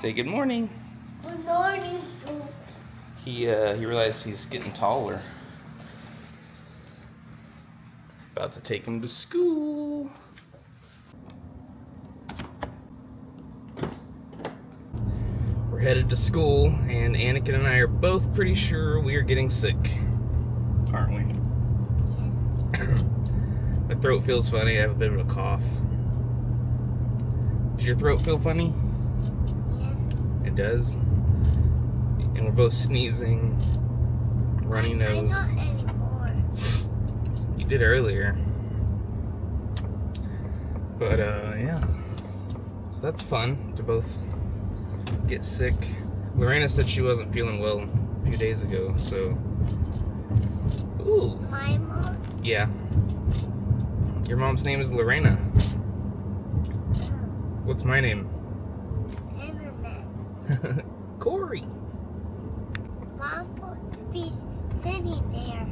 Say good morning. Good morning. He realized he's getting taller. About to take him to school. We're headed to school, and Anakin and I are both pretty sure we are getting sick, aren't we? My throat feels funny. I have a bit of a cough. Does your throat feel funny? Yeah. It does. And we're both sneezing, runny nose. Not anymore. You did earlier. But yeah. So that's fun to both get sick. Lorena said she wasn't feeling well a few days ago, so. Ooh. My mom? Yeah. Your mom's name is Lorena. What's my name? Emma. Corey. Mom's supposed to be sitting there.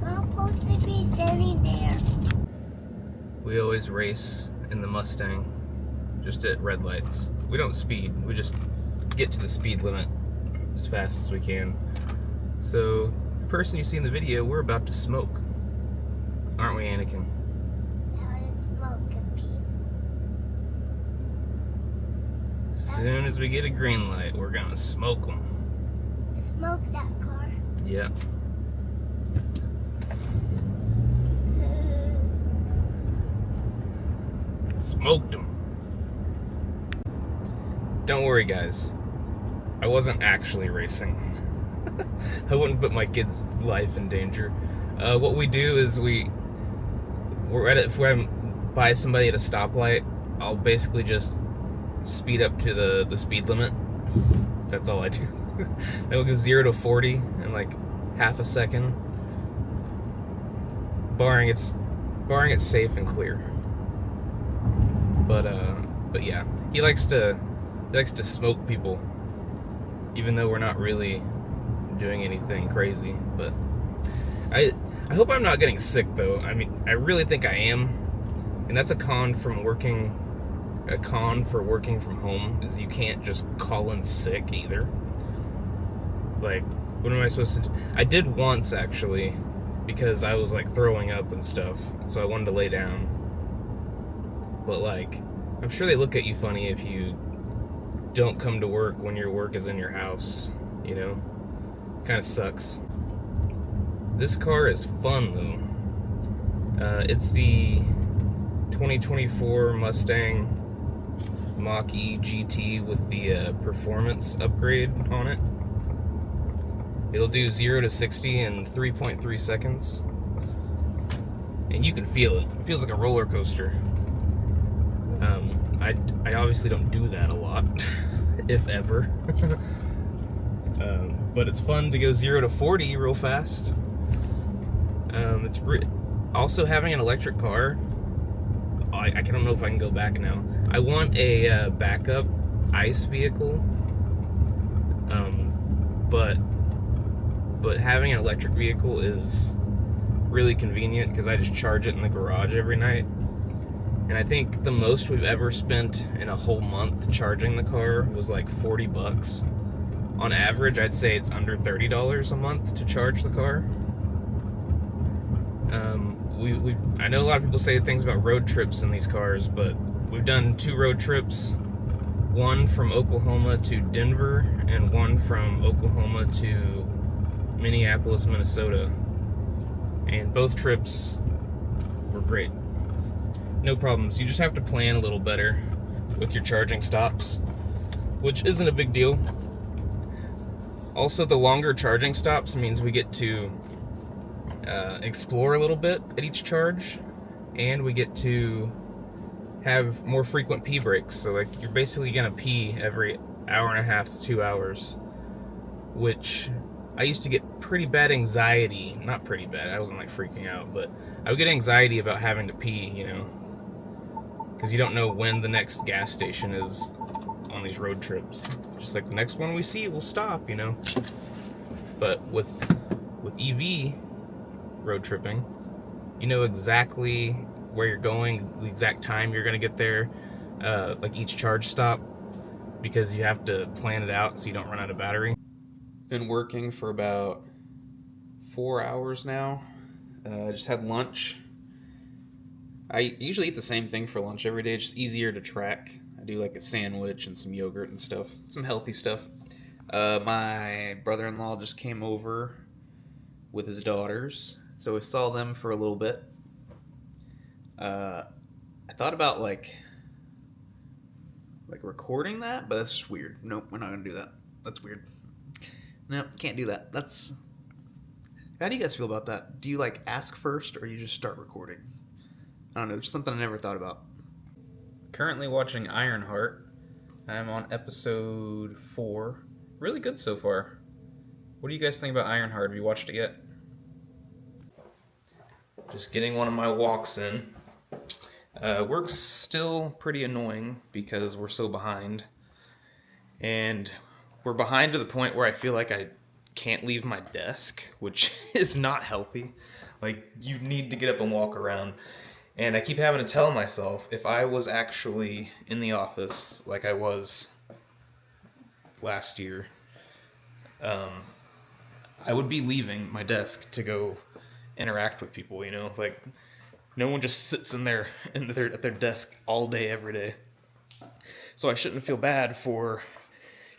Mom's supposed to be sitting there. We always race in the Mustang, just at red lights. We don't speed, we just get to the speed limit as fast as we can. So, the person you see in the video, we're about to smoke. Aren't we, Anakin? Now it's smoking people. As soon as we get a green light, we're gonna smoke them. Smoke that car. Yep. Smoked them. Don't worry, guys. I wasn't actually racing. I wouldn't put my kid's life in danger. What we do is if we're by somebody at a stoplight, I'll basically just speed up to the speed limit. That's all I do. I'll go 0 to 40 in like half a second, barring it's safe and clear. But yeah, he likes to smoke people, even though we're not really doing anything crazy. But I hope I'm not getting sick though. I mean, I really think I am, and that's a con for working from home, is you can't just call in sick either. Like, what am I supposed to do? I did once actually, because I was like throwing up and stuff, so I wanted to lay down. But like, I'm sure they look at you funny if you don't come to work when your work is in your house, you know? Kind of sucks. This car is fun though. It's the 2024 Mustang Mach-E GT with the performance upgrade on it. It'll do 0 to 60 in 3.3 seconds. And you can feel it. It feels like a roller coaster. I obviously don't do that a lot, if ever. But it's fun to go 0 to 40 real fast. Also having an electric car. I don't know if I can go back now. I want a backup ICE vehicle. But having an electric vehicle is really convenient because I just charge it in the garage every night. And I think the most we've ever spent in a whole month charging the car was like $40. On average, I'd say it's under $30 a month to charge the car. I know a lot of people say things about road trips in these cars, but we've done 2 road trips. One from Oklahoma to Denver, and one from Oklahoma to Minneapolis, Minnesota. And both trips were great. No problems. You just have to plan a little better with your charging stops, which isn't a big deal. Also, the longer charging stops means we get to explore a little bit at each charge, and we get to have more frequent pee breaks. So like, you're basically gonna pee every hour and a half to 2 hours, which I used to get pretty bad anxiety. Not pretty bad, I wasn't like freaking out, but I would get anxiety about having to pee, you know, because you don't know when the next gas station is on these road trips. Just like the next one we see, we'll stop, you know. But with EV road tripping, you know exactly where you're going, the exact time you're going to get there. like each charge stop, because you have to plan it out so you don't run out of battery. Been working for about 4 hours now. Just had lunch. I usually eat the same thing for lunch every day. It's just easier to track. I do like a sandwich and some yogurt and stuff. Some healthy stuff. My brother-in-law just came over with his daughters, so we saw them for a little bit. I thought about like recording that, but that's just weird. Nope, we're not gonna do that. That's weird. Nope, can't do that. That's... How do you guys feel about that? Do you like ask first, or you just start recording? I don't know, just something I never thought about. Currently watching Ironheart. I'm on episode 4. Really good so far. What do you guys think about Ironheart? Have you watched it yet? Just getting one of my walks in. Work's still pretty annoying because we're so behind. And we're behind to the point where I feel like I can't leave my desk, which is not healthy. Like, you need to get up and walk around. And I keep having to tell myself, if I was actually in the office like I was last year, I would be leaving my desk to go interact with people, you know? Like, no one just sits at their desk all day, every day. So I shouldn't feel bad for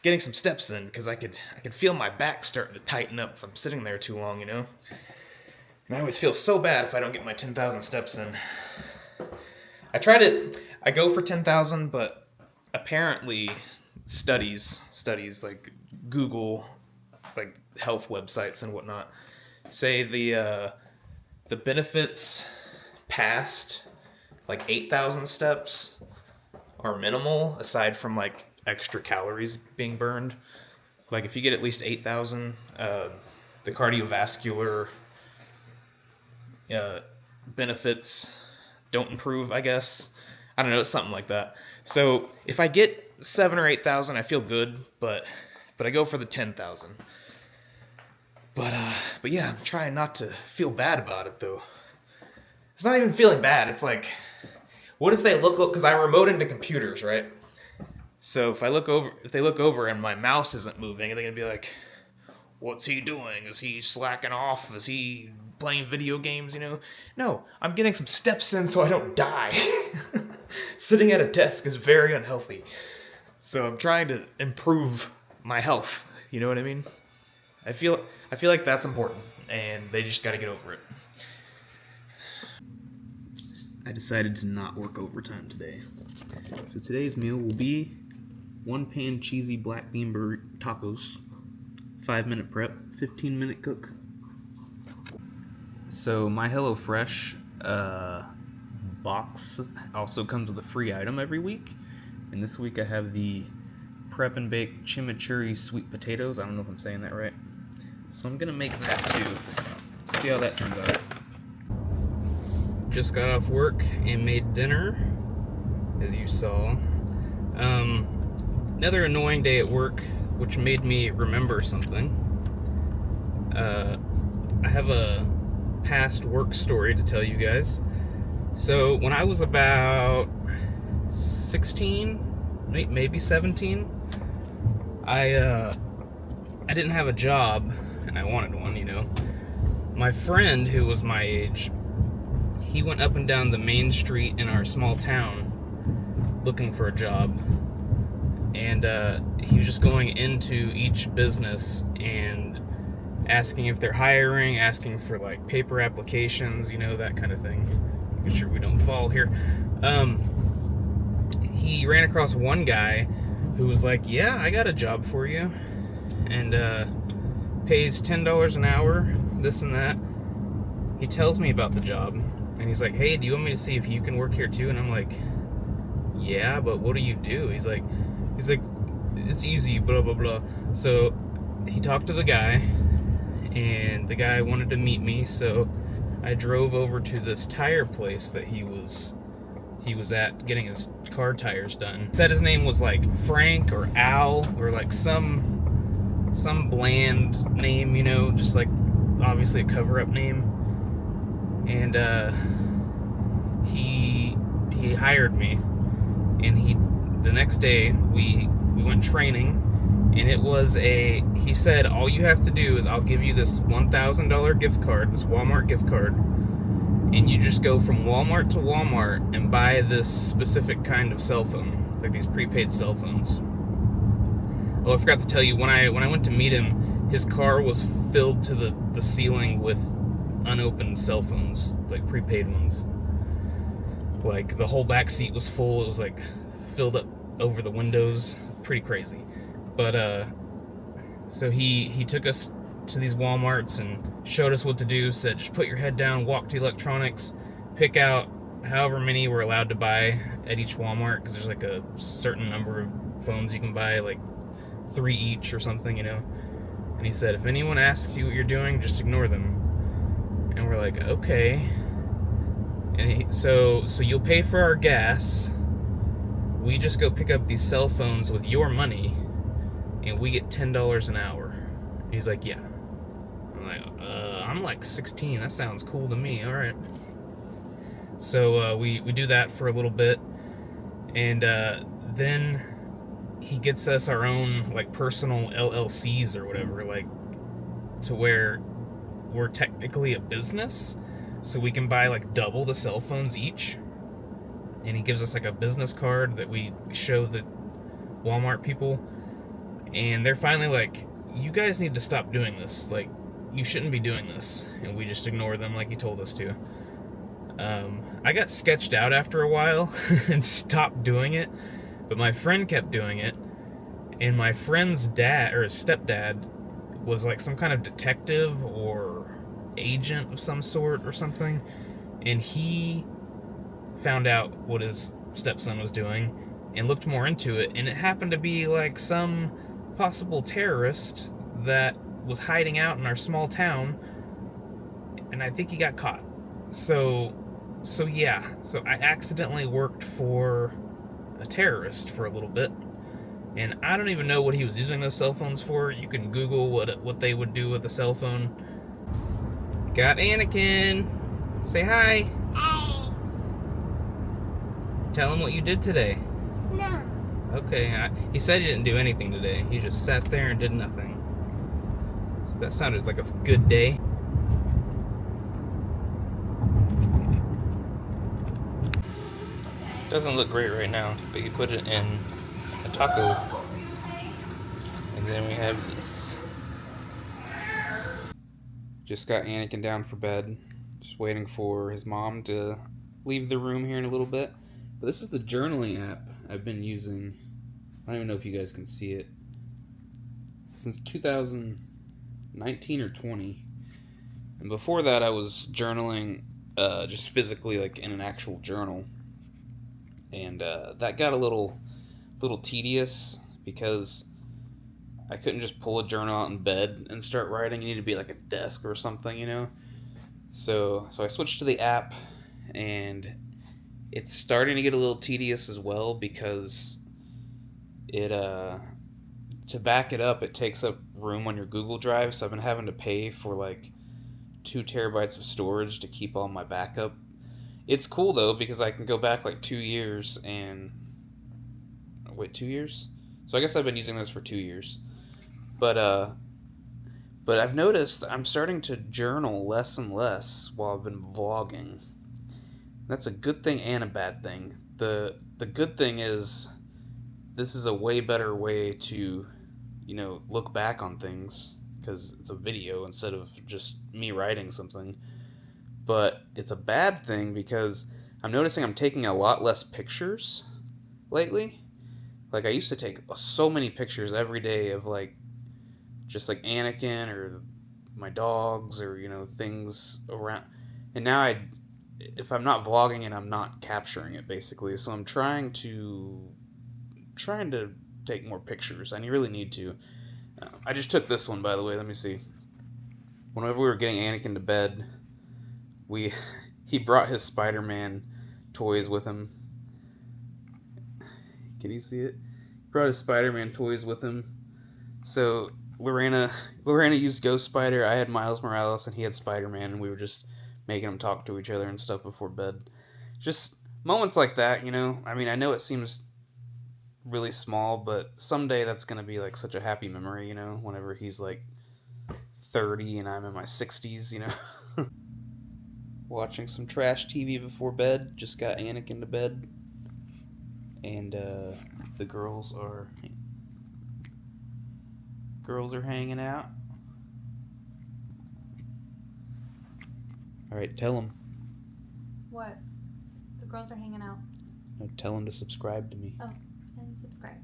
getting some steps in, because I could feel my back starting to tighten up if I'm sitting there too long, you know? And I always feel so bad if I don't get my 10,000 steps in. I go for 10,000, but apparently studies like Google, like health websites and whatnot, say the benefits past like 8,000 steps are minimal, aside from like extra calories being burned. Like if you get at least 8,000, the cardiovascular benefits don't improve, I guess. I don't know, it's something like that. So if I get 7 or 8,000, I feel good, but I go for the 10,000. But yeah, I'm trying not to feel bad about it though. It's not even feeling bad. It's like, what if they look, because I remote into computers, right? So if they look over and my mouse isn't moving, they're gonna be like, what's he doing? Is he slacking off? Is he playing video games, you know? No, I'm getting some steps in so I don't die. Sitting at a desk is very unhealthy. So I'm trying to improve my health, you know what I mean? I feel like that's important, and they just gotta get over it. I decided to not work overtime today. So today's meal will be 1-pan cheesy black bean tacos, 5-minute prep, 15-minute cook. So my HelloFresh box also comes with a free item every week. And this week I have the prep and bake chimichurri sweet potatoes. I don't know if I'm saying that right. So I'm gonna make that too. See how that turns out. Just got off work and made dinner, as you saw. Another annoying day at work, which made me remember something. I have a past work story to tell you guys. So when I was about 16, maybe 17, I didn't have a job, and I wanted one, you know. My friend, who was my age, he went up and down the main street in our small town looking for a job. And he was just going into each business and asking if they're hiring, asking for like paper applications, you know, that kind of thing. Make sure we don't fall here. He ran across one guy who was like, yeah, I got a job for you. And pays $10 an hour, this and that. He tells me about the job. And he's like, hey, do you want me to see if you can work here too? And I'm like, yeah, but what do you do? He's like, it's easy, blah, blah, blah. So he talked to the guy, and the guy wanted to meet me, so I drove over to this tire place that he was at getting his car tires done. Said his name was like Frank or Al or like some bland name, you know, just like obviously a cover-up name. And he hired me. And the next day we went training, and it was he said, all you have to do is I'll give you this $1,000 gift card, this Walmart gift card, and you just go from Walmart to Walmart and buy this specific kind of cell phone, like these prepaid cell phones. Oh, I forgot to tell you, when I went to meet him, his car was filled to the ceiling with unopened cell phones, like prepaid ones. Like the whole back seat was full. It was like filled up over the windows. Pretty crazy. But so he took us to these Walmarts and showed us what to do. Said, just put your head down, walk to electronics, pick out however many we're allowed to buy at each Walmart, because there's like a certain number of phones you can buy, like 3 each or something, you know. And he said, if anyone asks you what you're doing, just ignore them. And we're like, okay. And so you'll pay for our gas. We just go pick up these cell phones with your money, and we get $10 an hour. He's like, yeah. I'm like, I'm like 16. That sounds cool to me. All right. So we do that for a little bit, and then he gets us our own like personal LLCs or whatever, like to where we're technically a business, so we can buy like double the cell phones each. And he gives us like a business card that we show the Walmart people, and they're finally like, you guys need to stop doing this, like you shouldn't be doing this. And we just ignore them like he told us to. I got sketched out after a while and stopped doing it, but my friend kept doing it, and my friend's dad, or his stepdad, was like some kind of detective or agent of some sort or something, and he found out what his stepson was doing and looked more into it, and it happened to be like some possible terrorist that was hiding out in our small town, and I think he got caught. So yeah, so I accidentally worked for a terrorist for a little bit, and I don't even know what he was using those cell phones for. You can Google what they would do with a cell phone. Got Anakin. Say hi. Hey. Tell him what you did today. No. Okay, he said he didn't do anything today. He just sat there and did nothing. So that sounded like a good day. Doesn't look great right now, but you put it in a taco, and then we have this. Just got Anakin down for bed, just waiting for his mom to leave the room here in a little bit. But this is the journaling app I've been using. I don't even know if you guys can see it. Since 2019 or 20. And before that I was journaling just physically, like in an actual journal. And that got a little tedious, because I couldn't just pull a journal out in bed and start writing. You need to be like a desk or something, you know? So I switched to the app, and it's starting to get a little tedious as well, because it to back it up, it takes up room on your Google Drive, so I've been having to pay for like 2 terabytes of storage to keep all my backup. It's cool though, because I can go back like 2 years and... Wait, 2 years? So I guess I've been using this for 2 years. But I've noticed I'm starting to journal less and less while I've been vlogging. That's a good thing and a bad thing. The good thing is this is a way better way to, look back on things, because it's a video instead of just me writing something. But it's a bad thing because I'm noticing I'm taking a lot less pictures lately. Like, I used to take so many pictures every day of just like Anakin or my dogs or things around. And now if I'm not vlogging it, I'm not capturing it, basically. So I'm trying to take more pictures. I really need to. I just took this one, by the way. Let me see. Whenever we were getting Anakin to bed, he brought his Spider-Man toys with him. Can you see it? He brought his Spider-Man toys with him. So Lorena used Ghost Spider, I had Miles Morales, and he had Spider-Man, and we were just making them talk to each other and stuff before bed. Just moments like that, I mean, I know it seems really small, but someday that's gonna be like such a happy memory, you know, whenever he's like 30 and I'm in my 60s, you know. Watching some trash TV before bed. Just got Anakin to bed. And the girls are hanging out. All right, tell them. What? The girls are hanging out. No, tell them to subscribe to me. Oh, and subscribe.